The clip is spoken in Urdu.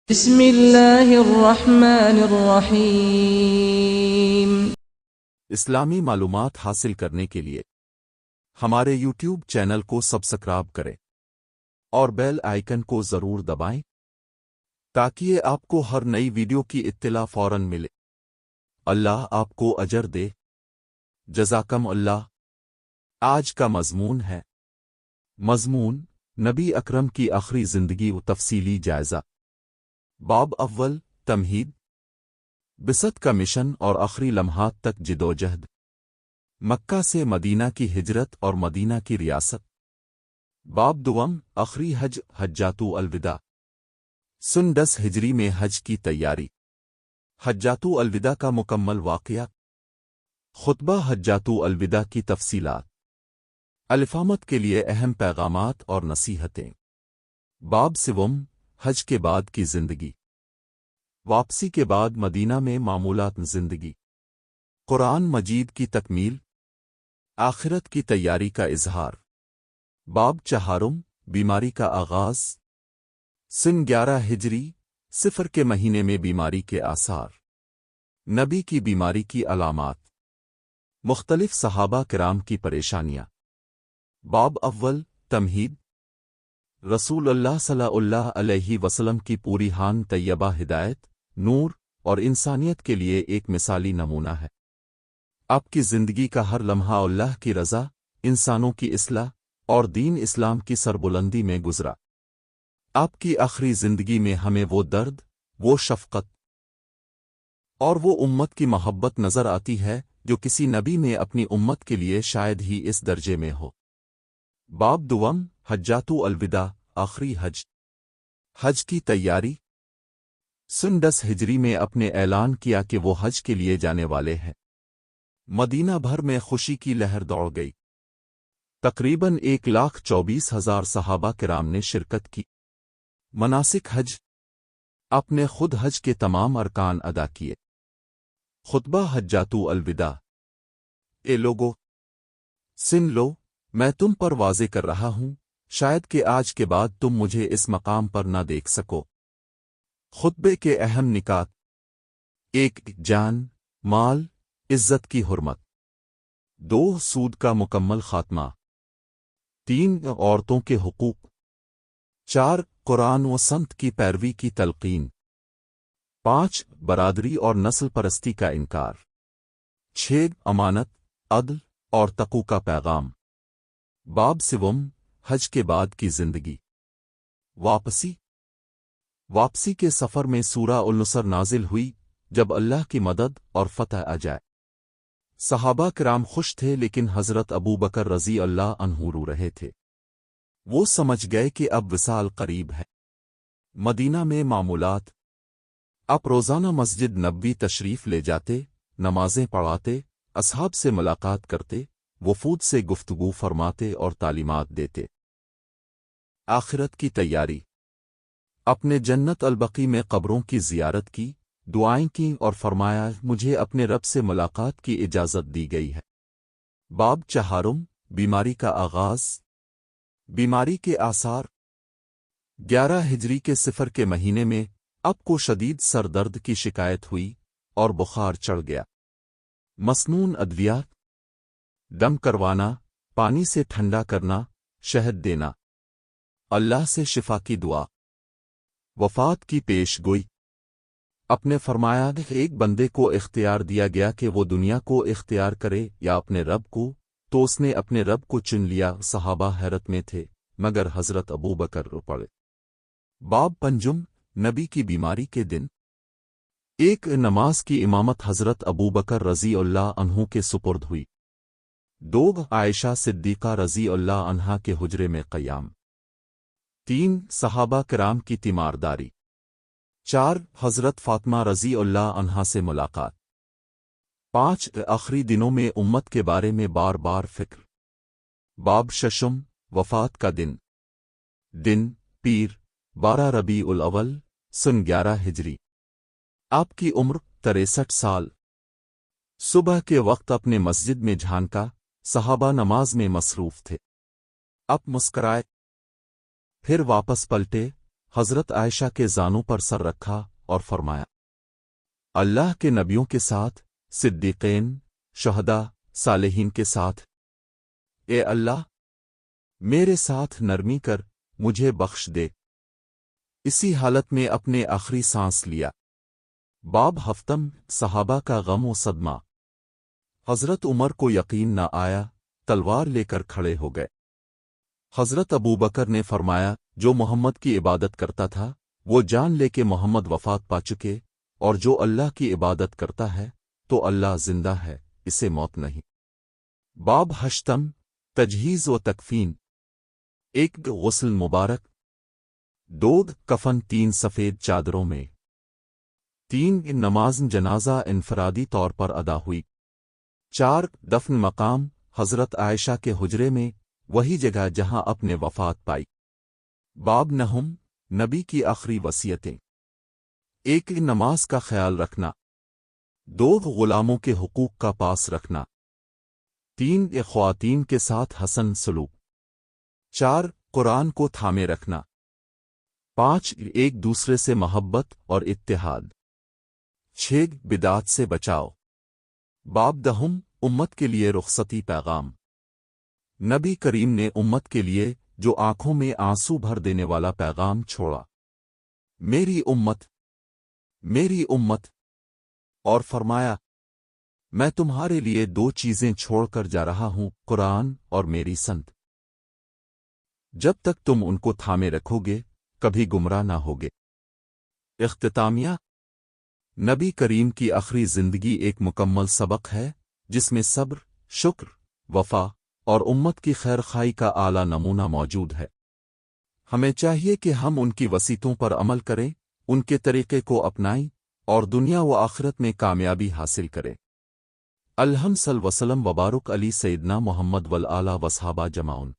بسم اللہ الرحمن الرحیم۔ اسلامی معلومات حاصل کرنے کے لیے ہمارے یوٹیوب چینل کو سبسکرائب کریں اور بیل آئیکن کو ضرور دبائیں تاکہ آپ کو ہر نئی ویڈیو کی اطلاع فوراً ملے۔ اللہ آپ کو اجر دے، جزاکم اللہ۔ آج کا مضمون ہے نبی اکرم کی آخری زندگی و تفصیلی جائزہ۔ باب اول، تمہید، بعثت کا مشن اور آخری لمحات تک جدوجہد، مکہ سے مدینہ کی ہجرت اور مدینہ کی ریاست۔ باب دوم، آخری حج، حجۃ الوداع۔ سن 10 ہجری میں حج کی تیاری، حجۃ الوداع کا مکمل واقعہ، خطبہ حجۃ الوداع کی تفصیلات، الفامت کے لیے اہم پیغامات اور نصیحتیں۔ باب سوم، حج کے بعد کی زندگی، واپسی کے بعد مدینہ میں معمولات زندگی، قرآن مجید کی تکمیل، آخرت کی تیاری کا اظہار۔ باب چہارم، بیماری کا آغاز۔ سن 11 ہجری، صفر کے مہینے میں بیماری کے آثار، نبی کی بیماری کی علامات، مختلف صحابہ کرام کی پریشانیاں۔ باب اول، تمہید۔ رسول اللہ صلی اللہ علیہ وسلم کی پوری ہان طیبہ ہدایت، نور اور انسانیت کے لیے ایک مثالی نمونہ ہے۔ آپ کی زندگی کا ہر لمحہ اللہ کی رضا، انسانوں کی اصلاح اور دین اسلام کی سربلندی میں گزرا۔ آپ کی آخری زندگی میں ہمیں وہ درد، وہ شفقت اور وہ امت کی محبت نظر آتی ہے جو کسی نبی میں اپنی امت کے لیے شاید ہی اس درجے میں ہو۔ باب دوم، حجۃ الوداع، آخری حج، حج کی تیاری۔ سن 10 ہجری میں اپنے اعلان کیا کہ وہ حج کے لیے جانے والے ہیں۔ مدینہ بھر میں خوشی کی لہر دوڑ گئی۔ تقریباً 1,24,000 صحابہ کرام نے شرکت کی۔ مناسک حج، اپنے خود حج کے تمام ارکان ادا کیے۔ خطبہ حجۃ الوداع۔ اے لوگو، سن لو، میں تم پر واضح کر رہا ہوں، شاید کہ آج کے بعد تم مجھے اس مقام پر نہ دیکھ سکو۔ خطبے کے اہم نکات: 1، جان، مال، عزت کی حرمت۔ 2، سود کا مکمل خاتمہ۔ 3، عورتوں کے حقوق۔ 4، قرآن و سنت کی پیروی کی تلقین۔ 5، برادری اور نسل پرستی کا انکار۔ 6، امانت، عدل اور تقوی کا پیغام۔ باب سوم، حج کے بعد کی زندگی، واپسی کے سفر میں سورہ النصر نازل ہوئی جب اللہ کی مدد اور فتح آ جائے۔ صحابہ کرام خوش تھے لیکن حضرت ابو بکر رضی اللہ عنہ رو رہے تھے۔ وہ سمجھ گئے کہ اب وصال قریب ہے۔ مدینہ میں معمولات: آپ روزانہ مسجد نبوی تشریف لے جاتے، نمازیں پڑھاتے، اصحاب سے ملاقات کرتے، وفود سے گفتگو فرماتے اور تعلیمات دیتے۔ آخرت کی تیاری: اپنے جنت البقیع میں قبروں کی زیارت کی، دعائیں کیں اور فرمایا مجھے اپنے رب سے ملاقات کی اجازت دی گئی ہے۔ باب چہارم، بیماری کا آغاز، بیماری کے آثار۔ 11 ہجری کے صفر کے مہینے میں آپ کو شدید سر درد کی شکایت ہوئی اور بخار چڑھ گیا۔ مسنون ادویات، دم کروانا، پانی سے ٹھنڈا کرنا، شہد دینا، اللہ سے شفا کی دعا۔ وفات کی پیش گوئی: اپنے فرمایا ایک بندے کو اختیار دیا گیا کہ وہ دنیا کو اختیار کرے یا اپنے رب کو، تو اس نے اپنے رب کو چن لیا۔ صحابہ حیرت میں تھے مگر حضرت ابو بکر رو پڑے۔ باب پنجم، نبی کی بیماری کے دن۔ ایک نماز کی امامت حضرت ابو بکر رضی اللہ عنہ کے سپرد ہوئی۔ 2، عائشہ صدیقہ رضی اللہ عنہا کے حجرے میں قیام۔ 3، صحابہ کرام کی تیمارداری۔ 4، حضرت فاطمہ رضی اللہ عنہا سے ملاقات۔ 5، آخری دنوں میں امت کے بارے میں بار بار فکر۔ باب ششم، وفات کا دن، پیر، 12 ربیع الاول، سن 11 ہجری۔ آپ کی عمر 63 سال۔ صبح کے وقت اپنے مسجد میں جھانکا، صحابہ نماز میں مصروف تھے۔ آپ مسکرائے، پھر واپس پلٹے، حضرت عائشہ کے زانوں پر سر رکھا اور فرمایا، اللہ کے نبیوں کے ساتھ، صدیقین، شہداء، صالحین کے ساتھ، اے اللہ میرے ساتھ نرمی کر، مجھے بخش دے۔ اسی حالت میں اپنے آخری سانس لیا۔ باب ہفتم، صحابہ کا غم و صدمہ۔ حضرت عمر کو یقین نہ آیا، تلوار لے کر کھڑے ہو گئے۔ حضرت ابوبکر نے فرمایا، جو محمد کی عبادت کرتا تھا وہ جان لے کہ محمد وفات پا چکے، اور جو اللہ کی عبادت کرتا ہے تو اللہ زندہ ہے، اسے موت نہیں۔ باب ہشتم، تجہیز و تکفین۔ 1 غسل مبارک، 2 کفن، 3 سفید چادروں میں، 3 نماز جنازہ انفرادی طور پر ادا ہوئی، 4 دفن مقام، حضرت عائشہ کے حجرے میں، وہی جگہ جہاں اپنے وفات پائی۔ باب نہم، نبی کی آخری وصیتیں۔ 1 نماز کا خیال رکھنا، 2 غلاموں کے حقوق کا پاس رکھنا، 3 خواتین کے ساتھ حسن سلوک، 4 قرآن کو تھامے رکھنا، 5 ایک دوسرے سے محبت اور اتحاد، 6 بدعات سے بچاؤ۔ باب دہم، امت کے لیے رخصتی پیغام۔ نبی کریم نے امت کے لیے جو آنکھوں میں آنسو بھر دینے والا پیغام چھوڑا، میری امت، میری امت، اور فرمایا، میں تمہارے لیے 2 چیزیں چھوڑ کر جا رہا ہوں، قرآن اور میری سنت۔ جب تک تم ان کو تھامے رکھو گے کبھی گمراہ نہ ہوگے۔ اختتامیہ۔ نبی کریم کی آخری زندگی ایک مکمل سبق ہے جس میں صبر، شکر، وفا اور امت کی خیر خواہی کا اعلیٰ نمونہ موجود ہے۔ ہمیں چاہیے کہ ہم ان کی وصیتوں پر عمل کریں، ان کے طریقے کو اپنائیں اور دنیا و آخرت میں کامیابی حاصل کریں۔ الحمد صلی اللہ وسلم وبارک علی سیدنا محمد والآلہ وصحابہ جمعون۔